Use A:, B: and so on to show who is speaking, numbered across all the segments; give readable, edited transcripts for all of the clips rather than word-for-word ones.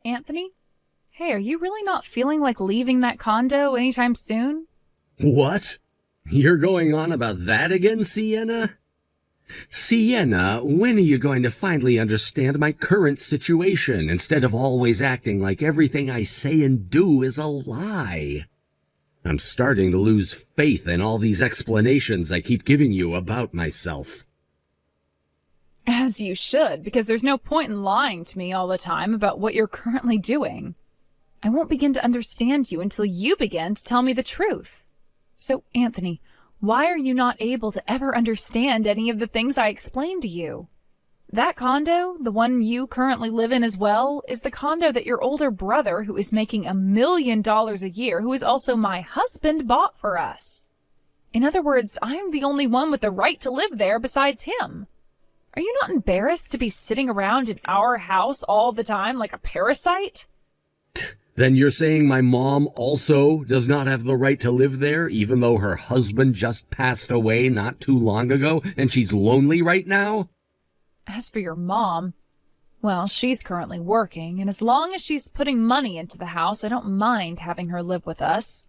A: Anthony? Hey, are you really not feeling like leaving that condo anytime soon?
B: What? You're going on about that again, Sienna? Sienna, when are you going to finally understand my current situation instead of always acting like everything I say and do is a lie? I'm starting to lose faith in all these explanations I keep giving you about myself.
A: As you should, because there's no point in lying to me all the time about what you're currently doing. I won't begin to understand you until you begin to tell me the truth. So, Anthony, why are you not able to ever understand any of the things I explained to you? That condo, the one you currently live in as well, is the condo that your older brother, who is making $1 million a year, who is also my husband, bought for us. In other words, I'm the only one with the right to live there besides him. Are you not embarrassed to be sitting around in our house all the time like a parasite?
B: Then you're saying my mom also does not have the right to live there, even though her husband just passed away not too long ago, and she's lonely right now?
A: As for your mom, well, she's currently working, and as long as she's putting money into the house, I don't mind having her live with us.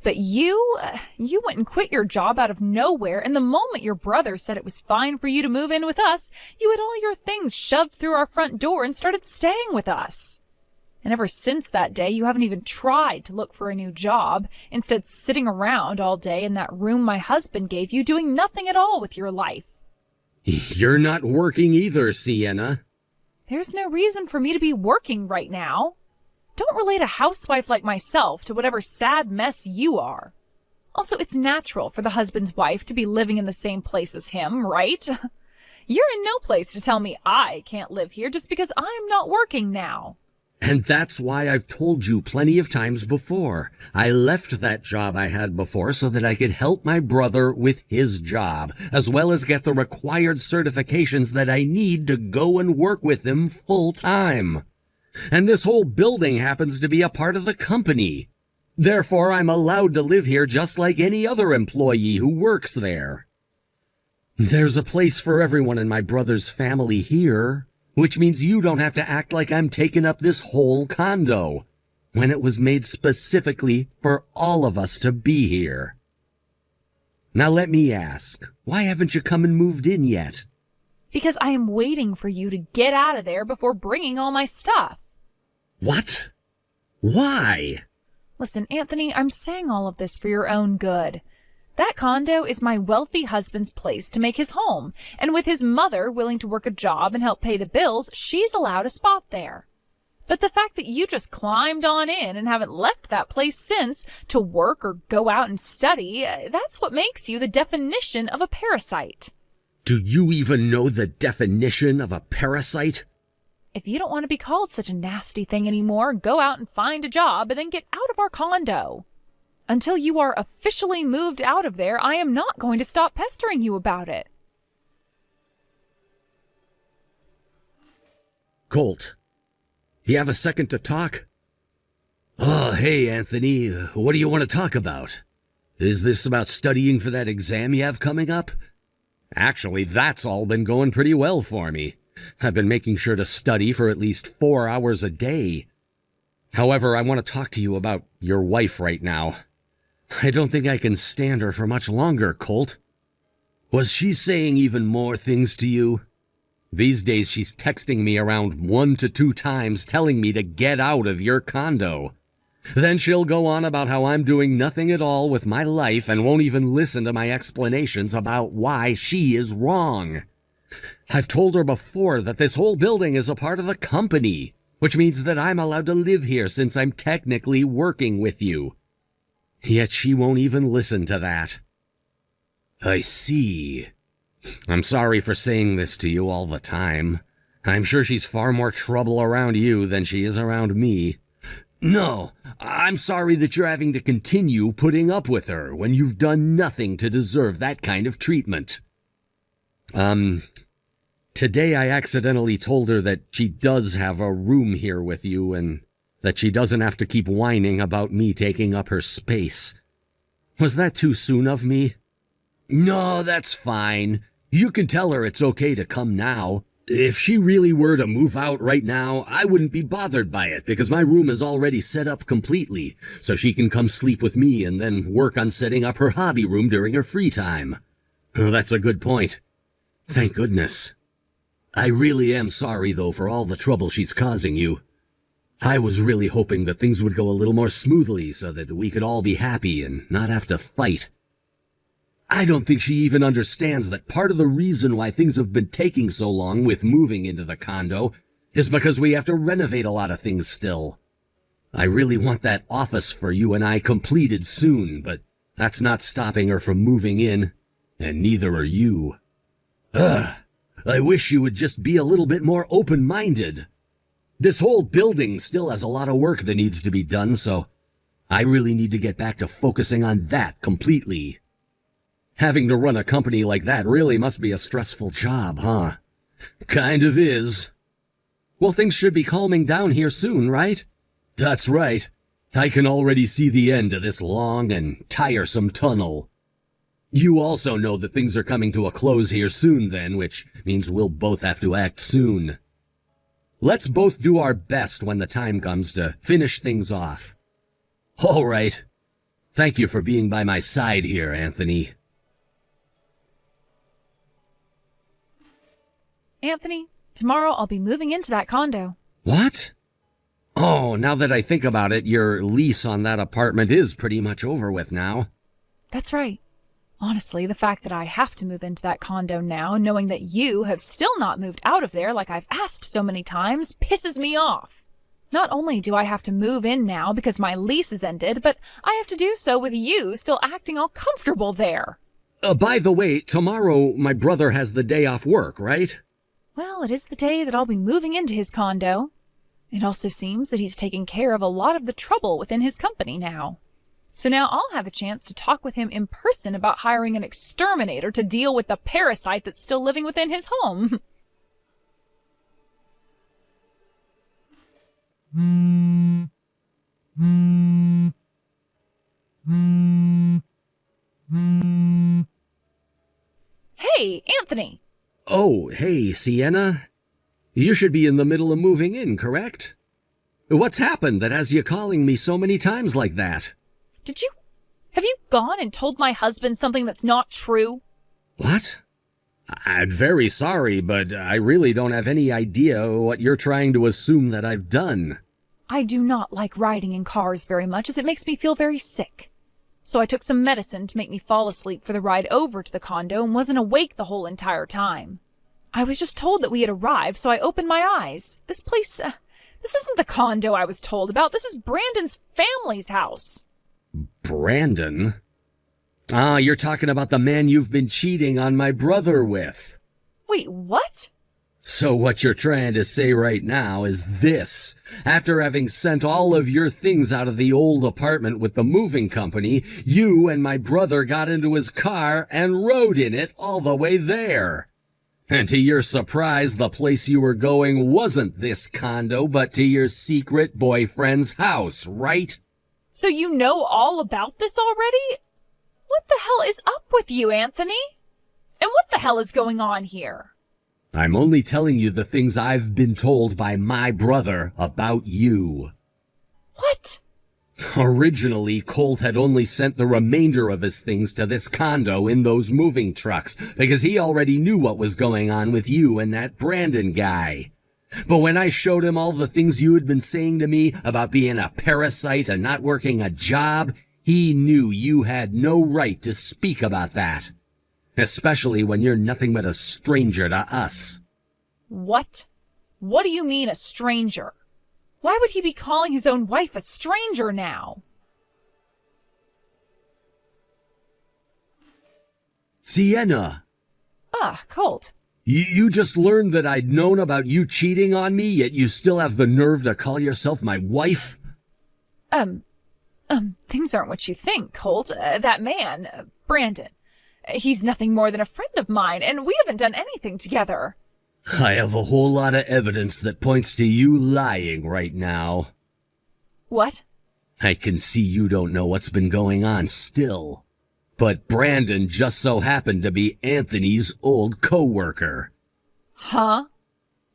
A: But you went and quit your job out of nowhere, and the moment your brother said it was fine for you to move in with us, you had all your things shoved through our front door and started staying with us. And ever since that day, you haven't even tried to look for a new job, instead sitting around all day in that room my husband gave you, doing nothing at all with your life.
B: You're not working either, Sienna.
A: There's no reason for me to be working right now. Don't relate a housewife like myself to whatever sad mess you are. Also, it's natural for the husband's wife to be living in the same place as him, right? You're in no place to tell me I can't live here just because I'm not working now.
B: And that's why I've told you plenty of times before. I left that job I had before so that I could help my brother with his job, as well as get the required certifications that I need to go and work with him full time. And this whole building happens to be a part of the company. Therefore, I'm allowed to live here just like any other employee who works there. There's a place for everyone in my brother's family here, which means you don't have to act like I'm taking up this whole condo, when it was made specifically for all of us to be here. Now let me ask, why haven't you come and moved in yet?
A: Because I am waiting for you to get out of there before bringing all my stuff.
B: What? Why?
A: Listen, Anthony, I'm saying all of this for your own good. That condo is my wealthy husband's place to make his home, and with his mother willing to work a job and help pay the bills, she's allowed a spot there. But the fact that you just climbed on in and haven't left that place since to work or go out and study, that's what makes you the definition of a parasite.
B: Do you even know the definition of a parasite?
A: If you don't want to be called such a nasty thing anymore, go out and find a job and then get out of our condo. Until you are officially moved out of there, I am not going to stop pestering you about it.
B: Colt, do you have a second to talk? Oh, hey, Anthony, what do you want to talk about? Is this about studying for that exam you have coming up? Actually, that's all been going pretty well for me. I've been making sure to study for at least 4 hours a day. However, I want to talk to you about your wife right now. I don't think I can stand her for much longer, Colt. Was she saying even more things to you? These days she's texting me around 1 to 2 times telling me to get out of your condo. Then she'll go on about how I'm doing nothing at all with my life and won't even listen to my explanations about why she is wrong. I've told her before that this whole building is a part of the company, which means that I'm allowed to live here since I'm technically working with you. Yet she won't even listen to that. I see. I'm sorry for saying this to you all the time. I'm sure she's far more trouble around you than she is around me. No, I'm sorry that you're having to continue putting up with her when you've done nothing to deserve that kind of treatment. Today I accidentally told her that she does have a room here with you and that she doesn't have to keep whining about me taking up her space. Was that too soon of me? No, that's fine. You can tell her it's okay to come now. If she really were to move out right now, I wouldn't be bothered by it because my room is already set up completely, so she can come sleep with me and then work on setting up her hobby room during her free time. Oh, that's a good point. Thank goodness. I really am sorry, though, for all the trouble she's causing you. I was really hoping that things would go a little more smoothly so that we could all be happy and not have to fight. I don't think she even understands that part of the reason why things have been taking so long with moving into the condo is because we have to renovate a lot of things still. I really want that office for you and I completed soon, but that's not stopping her from moving in, and neither are you. I wish you would just be a little bit more open-minded. This whole building still has a lot of work that needs to be done, so I really need to get back to focusing on that completely. Having to run a company like that really must be a stressful job, huh? Kind of is. Well, things should be calming down here soon, right? That's right. I can already see the end of this long and tiresome tunnel. You also know that things are coming to a close here soon then, which means we'll both have to act soon. Let's both do our best when the time comes to finish things off. All right. Thank you for being by my side here, Anthony.
A: Anthony, tomorrow I'll be moving into that condo.
B: What? Oh, now that I think about it, your lease on that apartment is pretty much over with now.
A: That's right. Honestly, the fact that I have to move into that condo now, knowing that you have still not moved out of there like I've asked so many times, pisses me off. Not only do I have to move in now because my lease is ended, but I have to do so with you still acting all comfortable there.
B: By the way, tomorrow my brother has the day off work, right?
A: Well, it is the day that I'll be moving into his condo. It also seems that he's taking care of a lot of the trouble within his company now. So now I'll have a chance to talk with him in person about hiring an exterminator to deal with the parasite that's still living within his home. Hey, Anthony!
B: Oh, hey, Sienna. You should be in the middle of moving in, correct? What's happened that has you calling me so many times like that?
A: Have you gone and told my husband something that's not true?
B: What? I'm very sorry, but I really don't have any idea what you're trying to assume that I've done.
A: I do not like riding in cars very much as it makes me feel very sick. So I took some medicine to make me fall asleep for the ride over to the condo and wasn't awake the whole entire time. I was just told that we had arrived, so I opened my eyes. This place, this isn't the condo I was told about. This is Brandon's family's house.
B: Brandon? Ah, you're talking about the man you've been cheating on my brother with.
A: Wait, what?
B: So what you're trying to say right now is this. After having sent all of your things out of the old apartment with the moving company, you and my brother got into his car and rode in it all the way there. And to your surprise, the place you were going wasn't this condo, but to your secret boyfriend's house, right?
A: So you know all about this already? What the hell is up with you, Anthony? And what the hell is going on here?
B: I'm only telling you the things I've been told by my brother about you.
A: What?
B: Originally, Colt had only sent the remainder of his things to this condo in those moving trucks because he already knew what was going on with you and that Brandon guy. But when I showed him all the things you had been saying to me about being a parasite and not working a job, he knew you had no right to speak about that. Especially when you're nothing but a stranger to us.
A: What? What do you mean a stranger? Why would he be calling his own wife a stranger now?
B: Sienna!
A: Colt.
B: You just learned that I'd known about you cheating on me, yet you still have the nerve to call yourself my wife?
A: Things aren't what you think, Colt. That man, Brandon, he's nothing more than a friend of mine, and we haven't done anything together.
B: I have a whole lot of evidence that points to you lying right now.
A: What?
B: I can see you don't know what's been going on still. But Brandon just so happened to be Anthony's old co-worker.
A: Huh?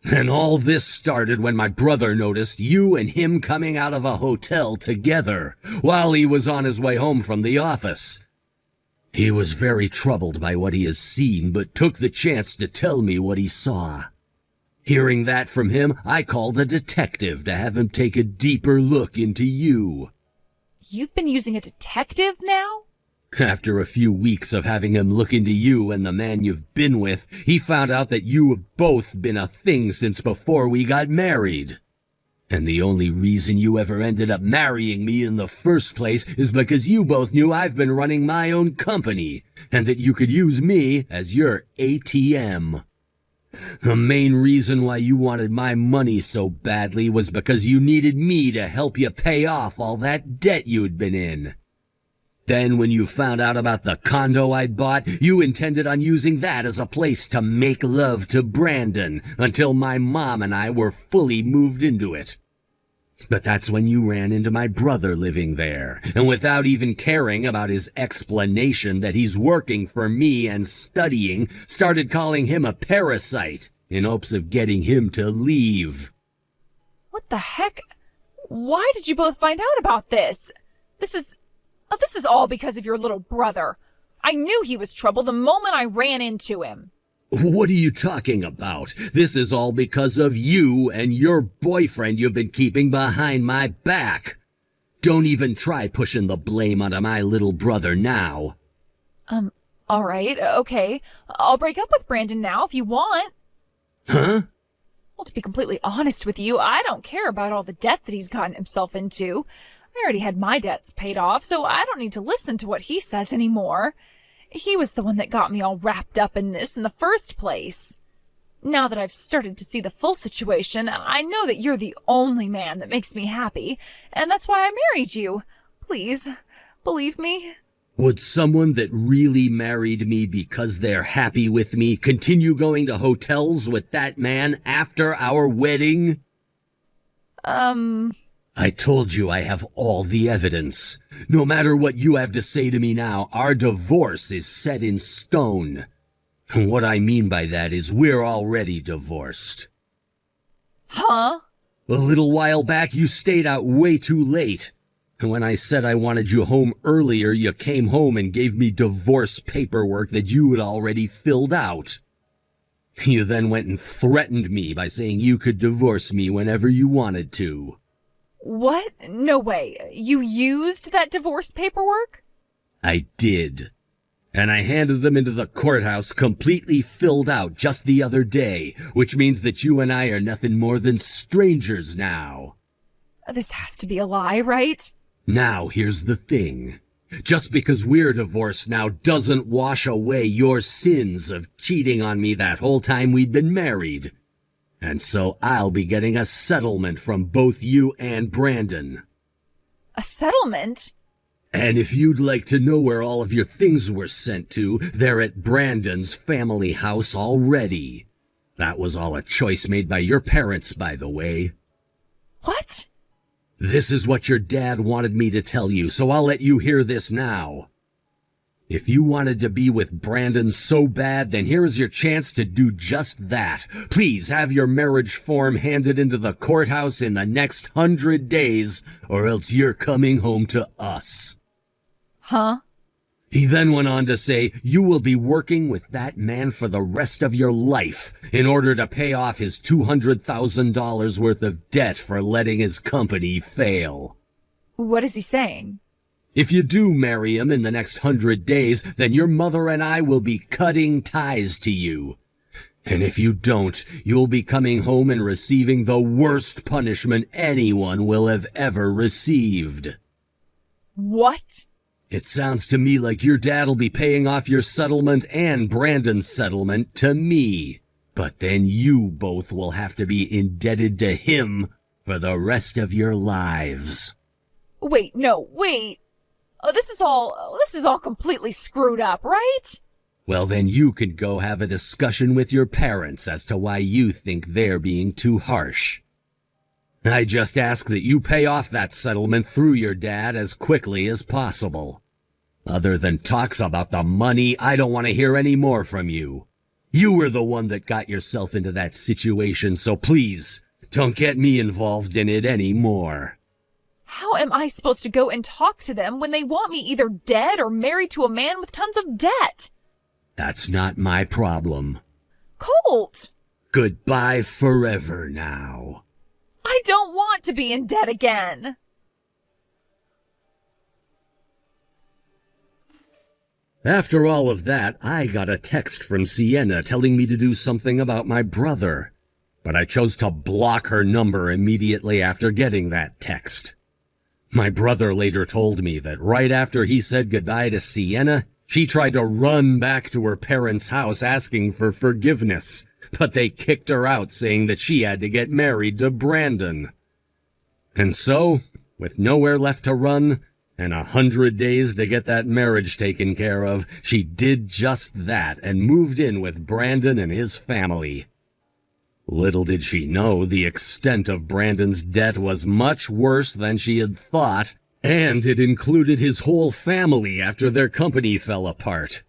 B: And all this started when my brother noticed you and him coming out of a hotel together while he was on his way home from the office. He was very troubled by what he has seen, but took the chance to tell me what he saw. Hearing that from him, I called a detective to have him take a deeper look into you.
A: You've been using a detective now?
B: After a few weeks of having him look into you and the man you've been with, he found out that you have both been a thing since before we got married. And the only reason you ever ended up marrying me in the first place is because you both knew I've been running my own company, and that you could use me as your ATM. The main reason why you wanted my money so badly was because you needed me to help you pay off all that debt you'd been in. Then when you found out about the condo I'd bought, you intended on using that as a place to make love to Brandon until my mom and I were fully moved into it. But that's when you ran into my brother living there, and without even caring about his explanation that he's working for me and studying, started calling him a parasite in hopes of getting him to leave.
A: What the heck? Why did you both find out about this? This is all because of your little brother. I knew he was trouble the moment I ran into him.
B: What are you talking about? This is all because of you and your boyfriend you've been keeping behind my back. Don't even try pushing the blame onto my little brother now.
A: All right, okay. I'll break up with Brandon now if you want.
B: Huh?
A: Well, to be completely honest with you, I don't care about all the debt that he's gotten himself into. I already had my debts paid off, so I don't need to listen to what he says anymore. He was the one that got me all wrapped up in this in the first place. Now that I've started to see the full situation, I know that you're the only man that makes me happy, and that's why I married you. Please, believe me.
B: Would someone that really married me because they're happy with me continue going to hotels with that man after our wedding? I told you I have all the evidence. No matter what you have to say to me now, our divorce is set in stone. And what I mean by that is we're already divorced.
A: Huh?
B: A little while back, you stayed out way too late. And when I said I wanted you home earlier, you came home and gave me divorce paperwork that you had already filled out. You then went and threatened me by saying you could divorce me whenever you wanted to.
A: What? No way. You used that divorce paperwork?
B: I did. And I handed them into the courthouse completely filled out just the other day, which means that you and I are nothing more than strangers now.
A: This has to be a lie, right?
B: Now, here's the thing. Just because we're divorced now doesn't wash away your sins of cheating on me that whole time we'd been married. And so I'll be getting a settlement from both you and Brandon.
A: A settlement?
B: And if you'd like to know where all of your things were sent to, they're at Brandon's family house already. That was all a choice made by your parents, by the way.
A: What?
B: This is what your dad wanted me to tell you, so I'll let you hear this now. If you wanted to be with Brandon so bad, then here's your chance to do just that. Please have your marriage form handed into the courthouse in the next 100 days, or else you're coming home to us.
A: Huh?
B: He then went on to say, you will be working with that man for the rest of your life in order to pay off his $200,000 worth of debt for letting his company fail.
A: What is he saying?
B: If you do marry him in the next 100 days, then your mother and I will be cutting ties to you. And if you don't, you'll be coming home and receiving the worst punishment anyone will have ever received.
A: What?
B: It sounds to me like your dad'll be paying off your settlement and Brandon's settlement to me. But then you both will have to be indebted to him for the rest of your lives.
A: Wait. Oh, this is all completely screwed up, right?
B: Well, then you could go have a discussion with your parents as to why you think they're being too harsh. I just ask that you pay off that settlement through your dad as quickly as possible. Other than talks about the money, I don't want to hear any more from you. You were the one that got yourself into that situation, so please, don't get me involved in it anymore.
A: How am I supposed to go and talk to them when they want me either dead or married to a man with tons of debt?
B: That's not my problem.
A: Colt!
B: Goodbye forever now.
A: I don't want to be in debt again.
B: After all of that, I got a text from Sienna telling me to do something about my brother, but I chose to block her number immediately after getting that text. My brother later told me that right after he said goodbye to Sienna, she tried to run back to her parents' house asking for forgiveness, but they kicked her out saying that she had to get married to Brandon. And so, with nowhere left to run, and 100 days to get that marriage taken care of, she did just that and moved in with Brandon and his family. Little did she know the extent of Brandon's debt was much worse than she had thought, and it included his whole family after their company fell apart.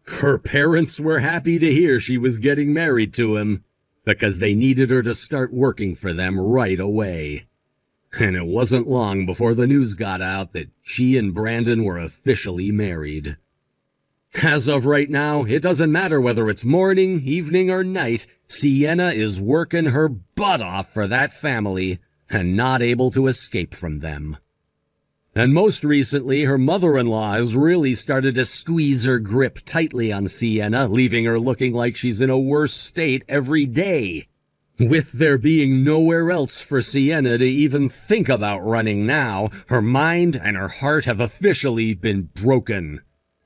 B: Her parents were happy to hear she was getting married to him, because they needed her to start working for them right away. And it wasn't long before the news got out that she and Brandon were officially married. As of right now, it doesn't matter whether it's morning, evening, or night, Sienna is working her butt off for that family and not able to escape from them. And most recently, her mother-in-law has really started to squeeze her grip tightly on Sienna, leaving her looking like she's in a worse state every day. With there being nowhere else for Sienna to even think about running now, her mind and her heart have officially been broken,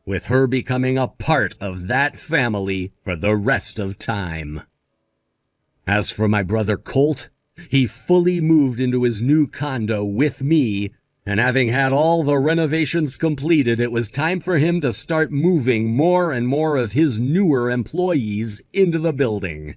B: with her becoming a part of that family for the rest of time. As for my brother Colt, he fully moved into his new condo with me, and having had all the renovations completed, it was time for him to start moving more and more of his newer employees into the building.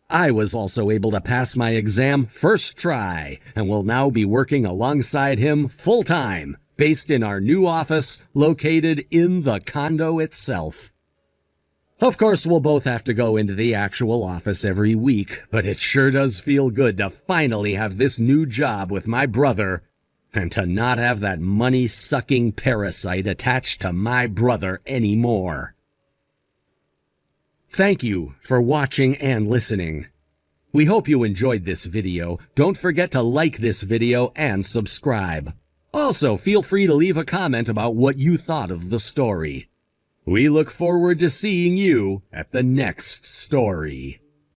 B: I was also able to pass my exam first try and will now be working alongside him full-time, based in our new office located in the condo itself. Of course, we'll both have to go into the actual office every week, but it sure does feel good to finally have this new job with my brother and to not have that money-sucking parasite attached to my brother anymore. Thank you for watching and listening. We hope you enjoyed this video. Don't forget to like this video and subscribe. Also, feel free to leave a comment about what you thought of the story. We look forward to seeing you at the next story.